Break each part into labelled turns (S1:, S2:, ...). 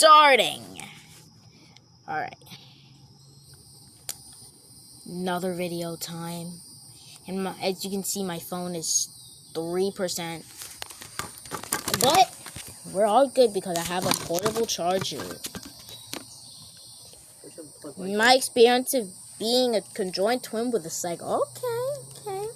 S1: starting. Alright. Another video time. And as you can see, my phone is 3%. But we're all good because I have a portable charger. My experience of being a conjoined twin with a okay.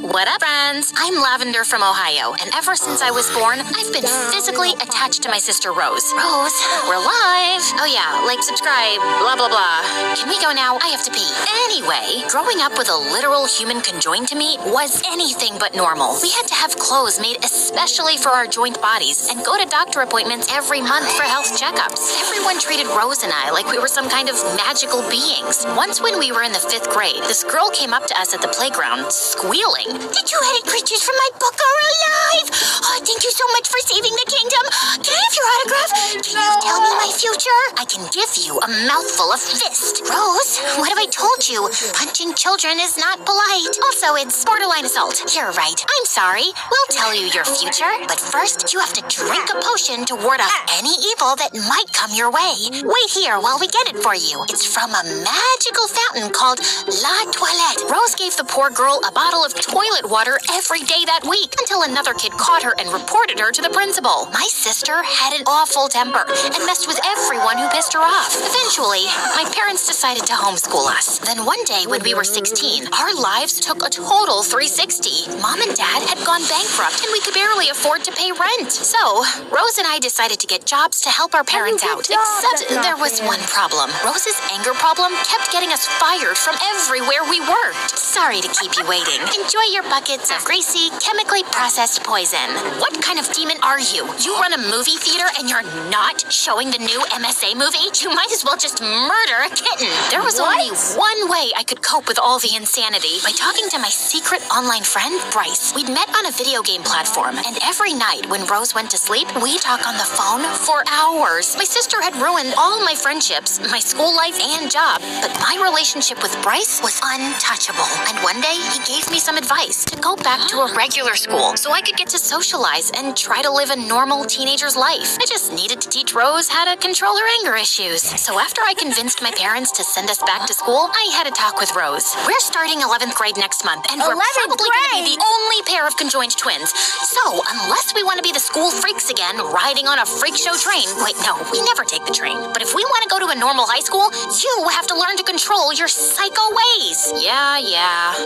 S2: What up, friends? I'm Lavender from Ohio, and ever since I was born, I've been physically attached to my sister Rose. Rose, we're live! Oh yeah, like, subscribe, blah blah blah. Can we go now? I have to pee. Anyway, growing up with a literal human conjoined to me was anything but normal. We had to have clothes made especially for our joint bodies, and go to doctor appointments every month for health checkups. Everyone treated Rose and I like we were some kind of magical beings. Once when we were in the 5th grade, this girl came up to us at the playground, squealing. The two-headed creatures from my book are alive! Oh, thank you so much for saving the kingdom! Can I have your autograph? Can you tell me my future? I can give you a mouthful of fist. Rose, what have I told you? Punching children is not polite. Also, it's borderline assault. You're right. I'm sorry. We'll tell you your future, but first you have to drink a potion to ward off any evil that might come your way. Wait here while we get it for you. It's from a magical fountain called La Toilette. Rose gave the poor girl a bottle of toilet water every day that week until another kid caught her and reported her to the principal. My sister had an awful temper and messed with everyone who pissed her off. Eventually, my parents decided to homeschool us. Then one day when we were 16, our lives took a total 360. Mom and Dad had gone bankrupt and we could barely afford to pay rent. So, Rose and I decided to get jobs to help our parents out. Except there was one problem. Rose's anger problem kept getting us fired from everywhere we worked. Sorry to keep you waiting. Enjoy your buckets of greasy, chemically processed poison. What kind of demon are you? You run a movie theater and you're not showing the new MSA movie? You might as well just murder a kitten. There was only one way I could cope with all the insanity. By talking to my secret online friend, Bryce. We'd met on a video game platform, and every night when Rose went to sleep, we'd talk on the phone for hours. My sister had ruined all my friendships, my school life, and job, but my relationship with Bryce was untouchable. And one day, he gave me some advice to go back to a regular school so I could get to socialize and try to live a normal teenager's life. I just needed to teach Rose how to control her anger issues. So after I convinced my parents to send us back to school, I had a talk with Rose. We're starting 11th grade next month, and we're probably going to be the only pair of conjoined twins. So unless we want to be the school freaks again, riding on a freak show train, wait, no, we never take the train. But if we want to go to a normal high school, you have to learn to control your psycho ways. Yeah.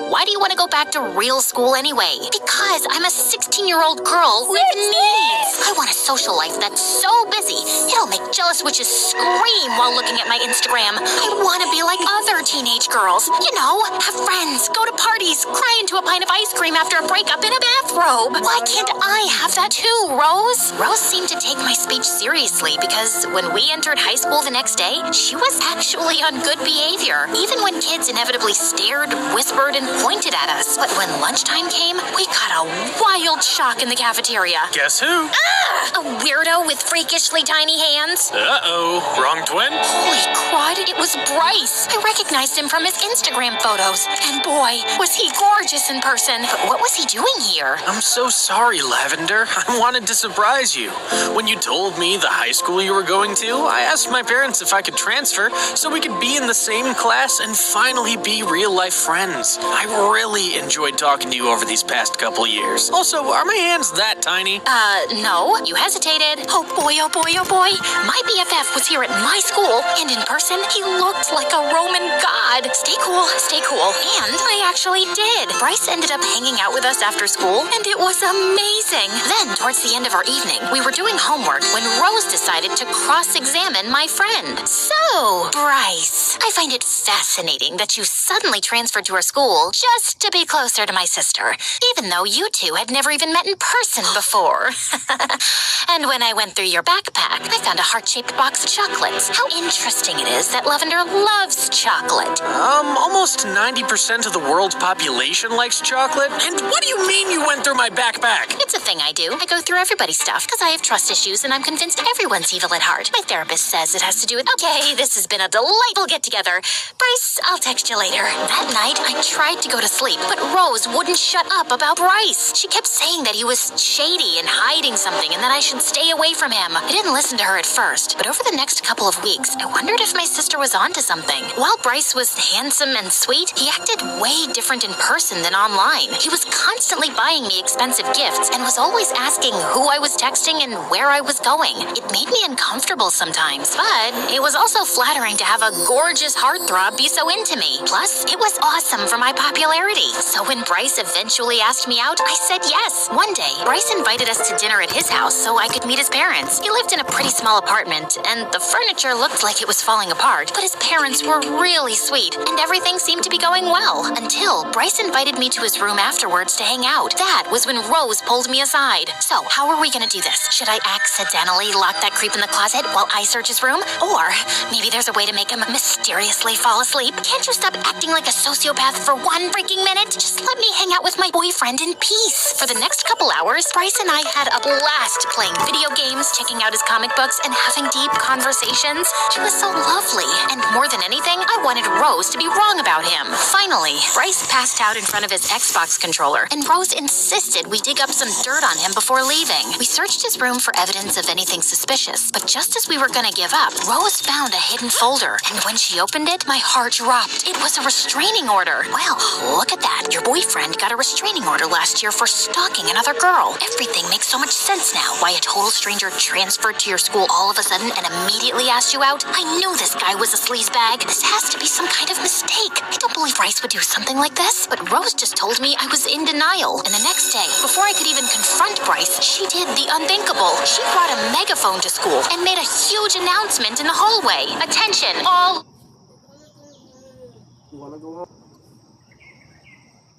S2: Why do you want to go back to real school anyway? Because I'm a 16-year-old girl with needs. I want a social life that's so busy, it'll make jealous witches scream while looking at my Instagram. I want to be like other teenage girls. You know, have friends, go to parties, cry into a pint of ice cream after a breakup in a bathrobe. Why can't I have that too, Rose? Rose seemed to take my speech seriously because when we entered high school the next day, she was actually on good behavior, even when kids inevitably stared, whispered, and pointed at us. But when lunchtime came, we got a wild shock in the cafeteria.
S3: Guess who?
S2: A weirdo with freakishly tiny hands.
S3: Uh-oh, wrong twin?
S2: Holy crud, it was Bryce. I recognized him from his Instagram photos. And boy, was he gorgeous in person. But what was he doing here?
S3: I'm so sorry, Lavender. I wanted to surprise you. When you told me the high school you were going to, I asked my parents if I could transfer so we could be in the same class and finally be real-life friends. I really enjoyed talking to you over these past couple years. Also, are my hands that tiny?
S2: No. You hesitated. Oh boy, oh boy, oh boy. My BFF was here at my school, and in person, he looked like a Roman god. Stay cool, stay cool. And I actually did. Bryce ended up hanging out with us after school, and it was amazing. Then, towards the end of our evening, we were doing homework when Rose decided to cross-examine my friend. So, Bryce, I find it fascinating that you suddenly transferred to our school just to be closer to my sister, even though you two had never even met in person before. And when I went through your backpack, I found a heart-shaped box of chocolates. How interesting it is that Lavender loves chocolate.
S3: Almost 90% of the world's population likes chocolate. And what do you mean you went through my backpack?
S2: It's a thing I do. I go through everybody's stuff because I have trust issues and I'm convinced everyone's evil at heart. My therapist says it has to do with... Okay, this has been a delightful get together. Bryce, I'll text you later. That night, I tried to go to sleep, but Rose wouldn't shut up about Bryce. She kept saying that he was shady and hiding something and that I should stay away from him. I didn't listen to her at first, but over the next couple of weeks, I wondered if my sister was onto something. While Bryce was handsome and sweet, he acted way different in person than online. He was constantly buying me expensive gifts and was always asking who I was texting and where I was going. It made me uncomfortable sometimes, but it was also flattering to have a gorgeous heartthrob be so into me. Plus, it was awesome for my popularity. So when Bryce eventually asked me out, I said yes. One day, Bryce invited us to dinner at his house so I could meet his parents. He lived in a pretty small apartment, and the furniture looked like it was falling apart, but his parents were really sweet, and everything seemed to be going well. Until Bryce invited me to his room afterwards to hang out. That was when Rose pulled me aside. So, how are we gonna do this? Should I accidentally lock that creep in the closet while I search his room? Or maybe there's a way to make him mysteriously fall asleep? Can't you stop acting like a sociopath for one freaking minute? Just let me hang out with my boyfriend in peace. For the next couple hours, Bryce and I had a blast playing video games, checking out his comic books, and having deep conversations. She was so lovely. And more than anything, I wanted Rose to be wrong about him. Finally, Bryce passed out in front of his Xbox controller, and Rose insisted we dig up some dirt on him before leaving. We searched his room for evidence of anything suspicious, but just as we were gonna give up, Rose found a hidden folder, and when she opened it, my heart dropped. It was a restraining order. Well, look at that. Your boyfriend got a restraining order last year for stalking another girl. Everything makes so much sense now. Why a total stranger transferred to your school all of a sudden and immediately asked you out? I knew this guy was a sleazebag. This has to be some kind of mistake. I don't believe Bryce would do something like this, but Rose just told me I was in denial. And the next day, before I could even confront Bryce, she did the unthinkable. She brought a megaphone to school and made a huge announcement in the hallway. Attention, all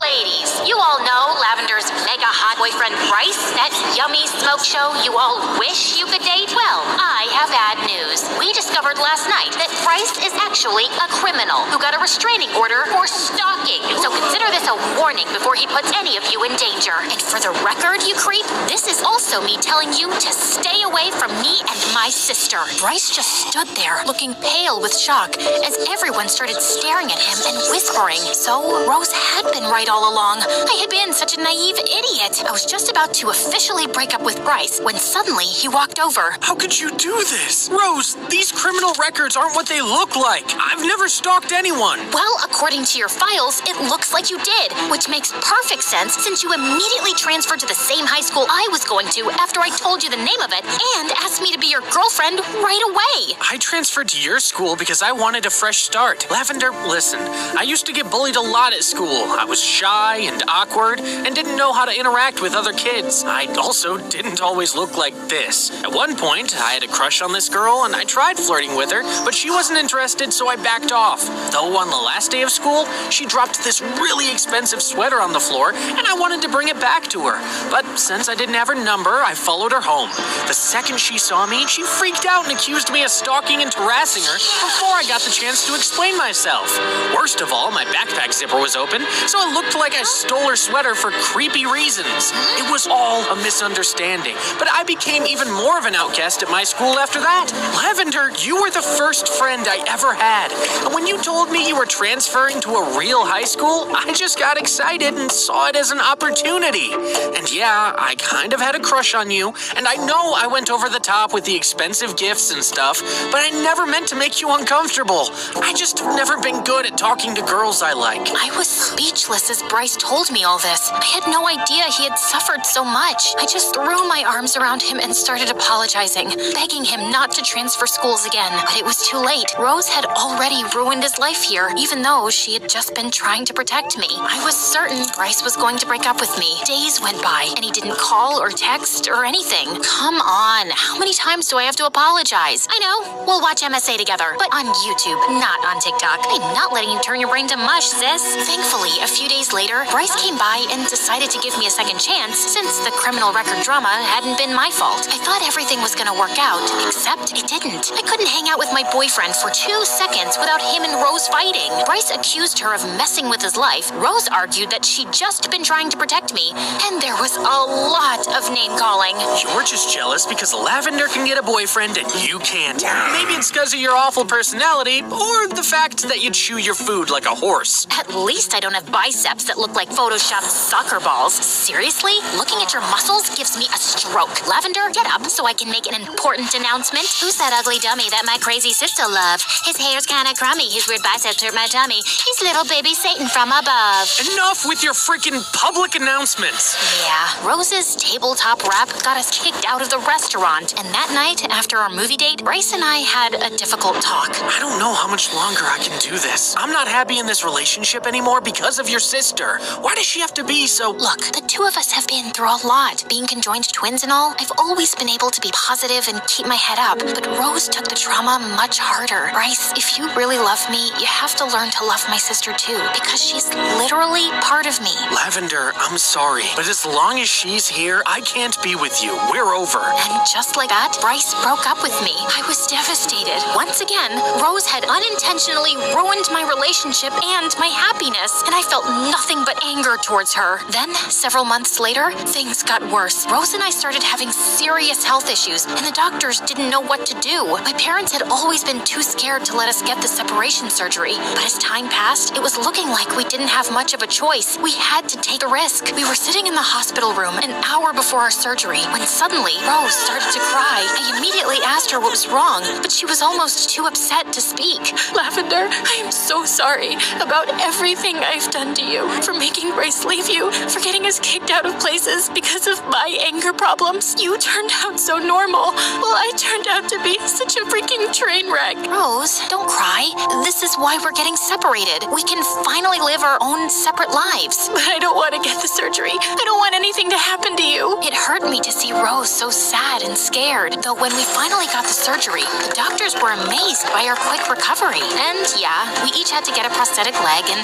S2: ladies, you all know Lavender's mega hot boyfriend Bryce, that yummy smoke show you all wish you could date? Well, I have bad news. We discovered last night that Bryce is actually a criminal who got a restraining order for stalking. So consider this a warning before he puts any of you in danger. And for the record, you creep, this is also me telling you to stay away from me and my sister. Bryce just stood there, looking pale with shock, as everyone started staring at him and whispering. So Rose had been right all along. I had been such a naive idiot. I was just about to officially break up with Bryce when suddenly he walked over.
S3: How could you do this? Rose, these criminal records aren't what they look like. I've never stalked anyone.
S2: Well, according to your files, it looks like you did, which makes perfect sense since you immediately transferred to the same high school I was going to after I told you the name of it and asked me to be your girlfriend right away.
S3: I transferred to your school because I wanted a fresh start. Lavender, listen, I used to get bullied a lot at school. I was shy and awkward and didn't know how to interact with other kids. I also didn't always look like this. At one point, I had a crush on this girl and I tried flirting with her, but she wasn't interested, so I backed off. Though on the last day of school, she dropped this really expensive sweater on the floor and I wanted to bring it back to her. But since I didn't have her number, I followed her home. The second she saw me, she freaked out and accused me of stalking and harassing her before I got the chance to explain myself. Worst of all, my backpack zipper was open, so it looked like I stole her sweater for creepy reasons. It was all a misunderstanding, but I became even more of an outcast at my school after that. Lavender, you were the first friend I ever had. And when you told me you were transferring to a real high school, I just got excited and saw it as an opportunity. And yeah, I kind of had a crush on you, and I know I went over the top with the expensive gifts and stuff, but I never meant to make you uncomfortable. I just have never been good at talking to girls I like.
S2: I was speechless as Bryce told me all this. I had no idea he had suffered so much. I just threw my arms around him and started apologizing, begging him not to transfer schools again. But it was too late. Rose had already ruined his life here, even though she had just been trying to protect me. I was certain Bryce was going to break up with me. Days went by, and he didn't call or text or anything. Come on, how many times do I have to apologize? I know, we'll watch MSA together, but on YouTube, not on TikTok. I'm not letting you turn your brain to mush, sis. Thankfully, a few days later, Bryce came by and decided to give me a second chance since the criminal record drama hadn't been my fault. I thought everything was gonna work out, except it didn't. I couldn't hang out with my boyfriend for 2 seconds without him and Rose fighting. Bryce accused her of messing with his life. Rose argued that she'd just been trying to protect me, and there was a lot of name-calling.
S3: You're just jealous because Lavender can get a boyfriend and you can't. Maybe it's because of your awful personality, or the fact that you chew your food like a horse.
S2: At least I don't have biceps that look like photoshopped soccer balls. Seriously? Looking at your muscles gives me a stroke. Lavender, get up so I can make an important announcement. Who's that ugly dummy that my crazy sister loved? His hair's kinda crummy, his weird biceps hurt my tummy. He's little baby Satan from above.
S3: Enough with your freaking public announcements.
S2: Yeah, Rose's tabletop rap got us kicked out of the restaurant. And that night, after our movie date, Bryce and I had a difficult talk.
S3: I don't know how much longer I can do this. I'm not happy in this relationship anymore because of your sister. Why does she have to be so...
S2: Look, the two of us have been through a lot. Being conjoined twins and all, I've always been able to be positive and keep my head up. But Rose took the trauma much harder. Bryce, if you really love me, you have to learn to love my sister too, because she's literally part of me.
S3: Lavender, I'm sorry, but as long as she's here, I can't be with you. We're over.
S2: And just like that, Bryce broke up with me. I was devastated. Once again, Rose had unintentionally ruined my relationship and my happiness, and I felt nothing but anger towards her. Then, several months later, things got worse. Rose and I started having serious health issues, and the doctors didn't know what to do. My parents had always been too scared to let us get the separation surgery, but as time passed, it was looking like we didn't have much of a choice. We had to take a risk. We were sitting in the hospital room an hour before our surgery when suddenly Rose started to cry. I immediately asked her what was wrong, but she was almost too upset to speak. Lavender, I am so sorry about everything I've done to you, for making Bryce leave you, for getting us kicked out of places because of my anger problems. You turned out so normal, while I turned out to be such a freaking train wreck. Rose, don't cry. This is why we're getting separated. We can finally live our own separate lives. But I don't want to get the surgery. I don't want anything to happen to you. It hurt me to see Rose so sad and scared. Though when we finally got the surgery, the doctors were amazed by our quick recovery. And yeah, we each had to get a prosthetic leg, and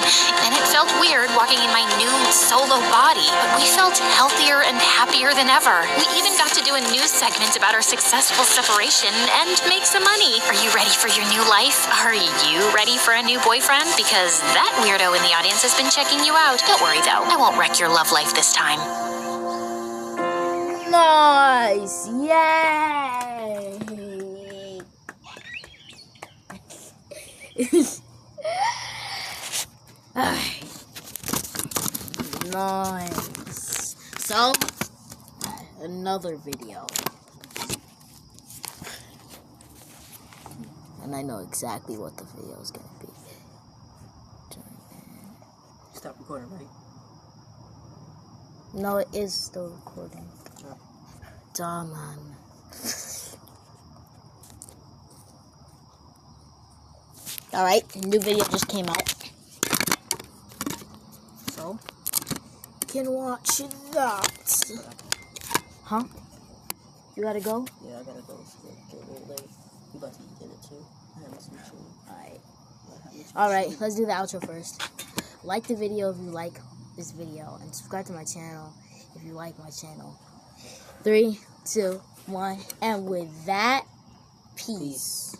S2: it felt weird walking in my new solo body. But we felt healthier and happier than ever. We even got to do a news segment about our successful separation and make some money. Are you ready for your new life? Are you ready for a new boyfriend? Because that weirdo in the audience has been checking you out. Don't worry though, I won't wreck your love life this time.
S1: Nice! Yay! Nice. So, another video. And I know exactly what the video is gonna be.
S4: Stop recording, right?
S1: No, it is still recording. Duh, man. Alright, new video just came out. So, you can watch that. Huh? You gotta go?
S4: Yeah, I gotta go. It's getting a little late. You about to eat dinner too? I haven't seen you.
S1: Alright, let's do the outro first. Like the video if you like this video, and subscribe to my channel if you like my channel. 3, 2, 1, and with that, peace.